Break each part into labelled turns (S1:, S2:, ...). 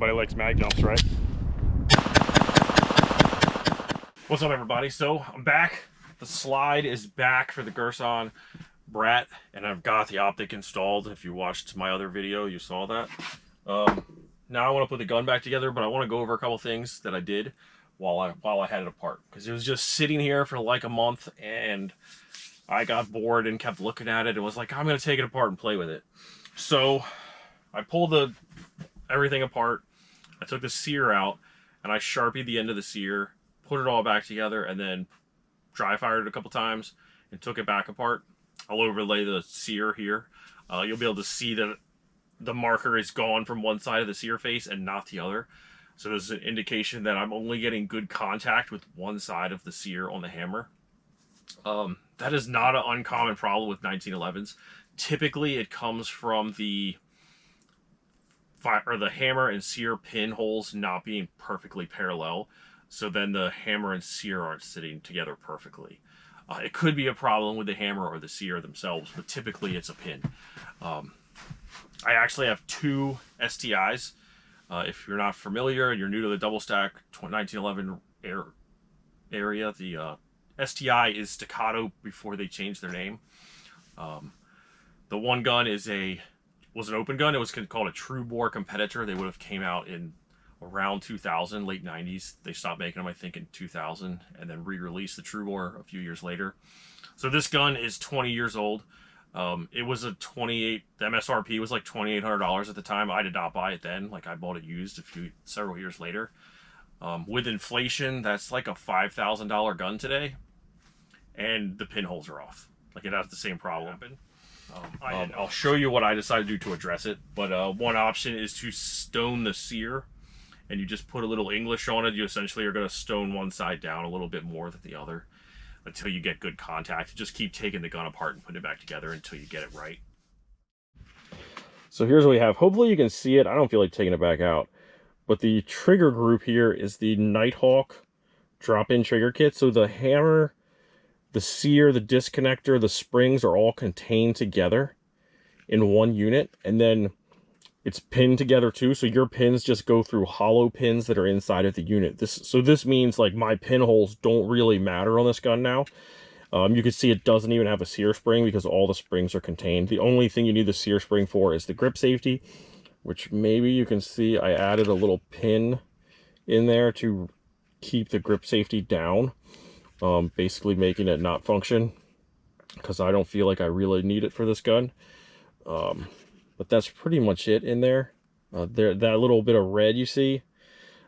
S1: Everybody likes mag jumps, right? What's up, everybody? So I'm back. The slide is back for the Girsan Brat, and I've got the Optic installed. If you watched my other video, you saw that. Now I want to put the gun back together, but I want to go over a couple things that I did while I had it apart, because it was just sitting here for like a month, and I got bored and kept looking at it and was like, I'm gonna take it apart and play with it. So I pulled everything apart. I took the sear out and I sharpied the end of the sear, put it all back together, and then dry fired it a couple times and took it back apart. I'll overlay the sear here. You'll be able to see that the marker is gone from one side of the sear face and not the other. So there's an indication that I'm only getting good contact with one side of the sear on the hammer. That is not an uncommon problem with 1911s. Typically it comes from the hammer and sear pin holes not being perfectly parallel. So then the hammer and sear aren't sitting together perfectly. It could be a problem with the hammer or the sear themselves, but typically it's a pin. I actually have two STIs. If you're not familiar and you're new to the double stack 1911 area, the STI is staccato before they changed their name. The one gun was an open gun. It was called a true bore competitor. They would have came out in around 2000, late 90s. They stopped making them, I think, in 2000, and then re-released the true bore a few years later. So this gun is 20 years old. It was the MSRP was like $2,800 at the time. I did not buy it then. Like, I bought it used several years later. With inflation, that's like a $5,000 gun today, and the pinholes are off. Like, it has the same problem. I'll show you what I decided to do to address it, but one option is to stone the sear, and you just put a little English on it. You essentially are going to stone one side down a little bit more than the other until you get good contact. You just keep taking the gun apart and putting it back together until you get it right. So here's what we have. Hopefully you can see it. I don't feel like taking it back out, but the trigger group here is the Nighthawk drop-in trigger kit. So the hammer, the sear, the disconnector, the springs are all contained together in one unit, and then it's pinned together too. So your pins just go through hollow pins that are inside of the unit. This means like my pinholes don't really matter on this gun now. You can see it doesn't even have a sear spring because all the springs are contained. The only thing you need the sear spring for is the grip safety, which maybe you can see I added a little pin in there to keep the grip safety down. Basically making it not function because I don't feel like I really need it for this gun. But that's pretty much it in there. That little bit of red you see,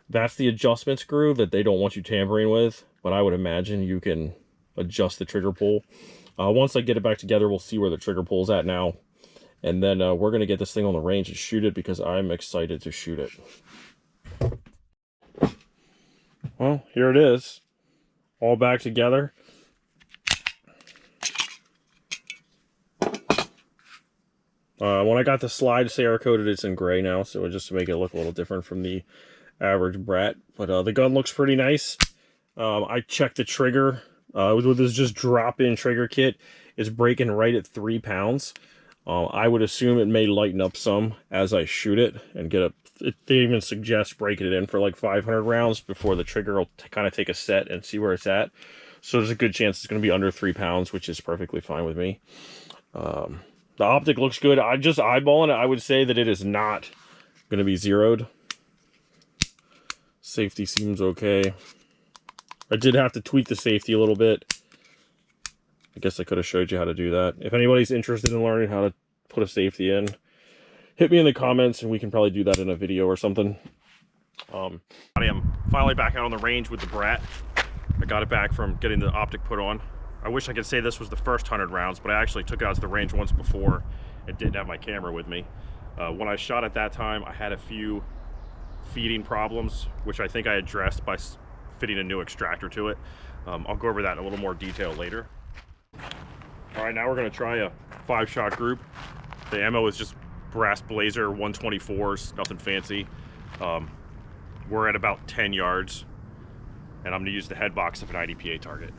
S1: that's the adjustment screw that they don't want you tampering with, but I would imagine you can adjust the trigger pull. Once I get it back together, we'll see where the trigger pull's at now, and then we're gonna get this thing on the range and shoot it because I'm excited to shoot it. Well, here it is, all back together. When I got the slide Cerakoted, it's in gray now, so just to make it look a little different from the average Brat. But the gun looks pretty nice. I checked the trigger with this just drop-in trigger kit. It's breaking right at 3 pounds. I would assume it may lighten up some as I shoot it and get they even suggest breaking it in for like 500 rounds before the trigger will kind of take a set and see where it's at. So there's a good chance it's going to be under 3 pounds, which is perfectly fine with me. The optic looks good. I just eyeballing it, I would say that it is not going to be zeroed. Safety seems okay. I did have to tweak the safety a little bit. I guess I could have showed you how to do that. If anybody's interested in learning how to put a safety in, hit me in the comments and we can probably do that in a video or something. I am finally back out on the range with the Brat. I got it back from getting the optic put on. I wish I could say this was the first 100 rounds, but I actually took it out to the range once before and didn't have my camera with me. When I shot at that time, I had a few feeding problems, which I think I addressed by fitting a new extractor to it. I'll go over that in a little more detail later. All right, now we're gonna try a 5-shot group. The ammo is just brass blazer 124s, nothing fancy. We're at about 10 yards, and I'm gonna use the head box of an IDPA target.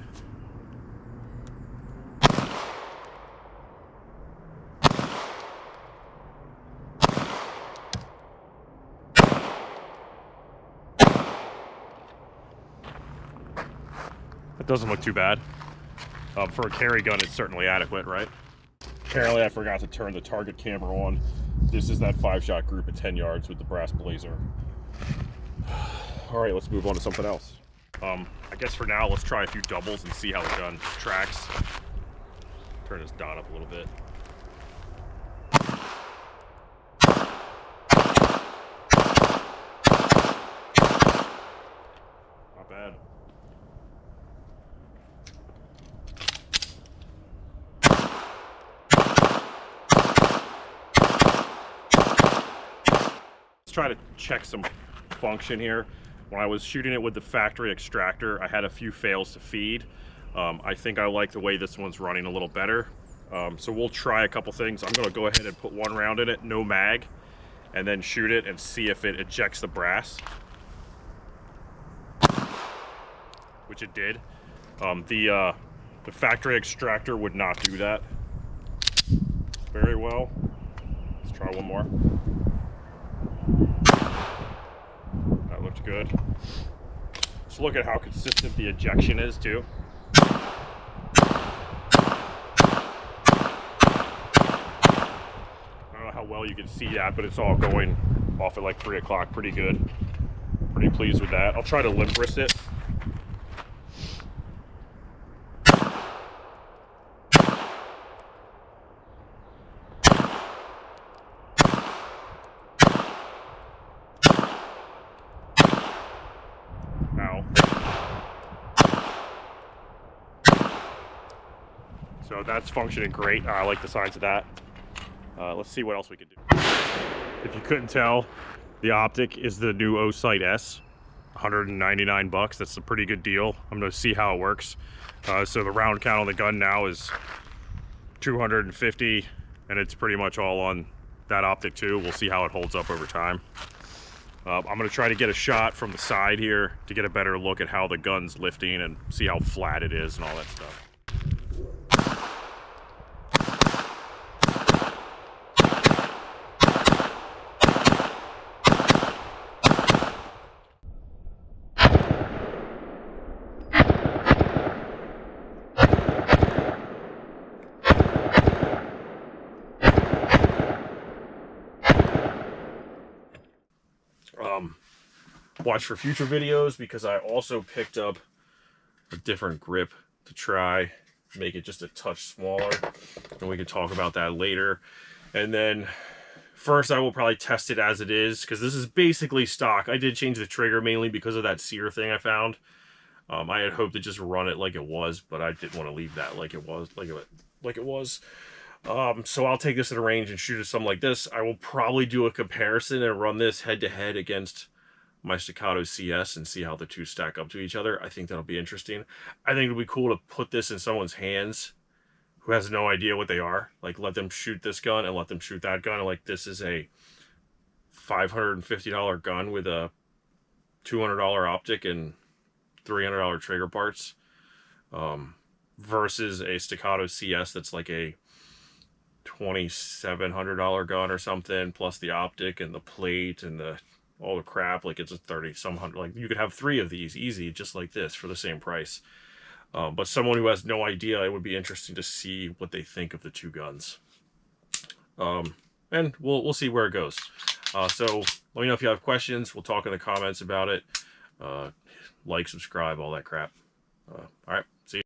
S2: It doesn't look too bad. For a carry gun, it's certainly adequate, right? Apparently, I forgot to turn the target camera on. This is that 5-shot group at 10 yards with the brass blazer. All right, let's move on to something else. I guess for now, let's try a few doubles and see how the gun tracks. Turn this dot up a little bit. Not bad. Let's try to check some function here. When I was shooting it with the factory extractor, I had a few fails to feed. I think I like the way this one's running a little better. So we'll try a couple things. I'm gonna go ahead and put one round in it, no mag, and then shoot it and see if it ejects the brass. Which it did. The factory extractor would not do that very well. Let's try one more. That looked good. Let's look at how consistent the ejection is too. I don't know how well you can see that, but it's all going off at like 3 o'clock. Pretty good. Pretty pleased with that. I'll try to limp wrist it. So that's functioning great. I like the signs of that. Let's see what else we can do. If you couldn't tell, the Optic is the new O-Sight S. 199 bucks. That's a pretty good deal. I'm going to see how it works. So the round count on the gun now is 250, and it's pretty much all on that Optic too. We'll see how it holds up over time. I'm going to try to get a shot from the side here to get a better look at how the gun's lifting and see how flat it is and all that stuff. Watch for future videos because I also picked up a different grip to try, make it just a touch smaller, and we can talk about that later. And then first I will probably test it as it is because this is basically stock. I did change the trigger mainly because of that sear thing I found. I had hoped to just run it like it was, but I didn't want to leave that like it was, so I'll take this at a range and shoot at something like this. I will probably do a comparison and run this head to head against my Staccato CS and see how the two stack up to each other. I think that'll be interesting. I think it'll be cool to put this in someone's hands who has no idea what they are. Like, let them shoot this gun and let them shoot that gun. Like, this is a $550 gun with a $200 optic and $300 trigger parts, versus a Staccato CS that's like a $2,700 gun or something, plus the optic and the plate and all the crap. Like, it's a 30-some hundred. Like, you could have 3 of these easy, just like this, for the same price. But someone who has no idea, it would be interesting to see what they think of the two guns. And we'll see where it goes. So let me know if you have questions. We'll talk in the comments about it. Like, subscribe, all that crap. All right, see you.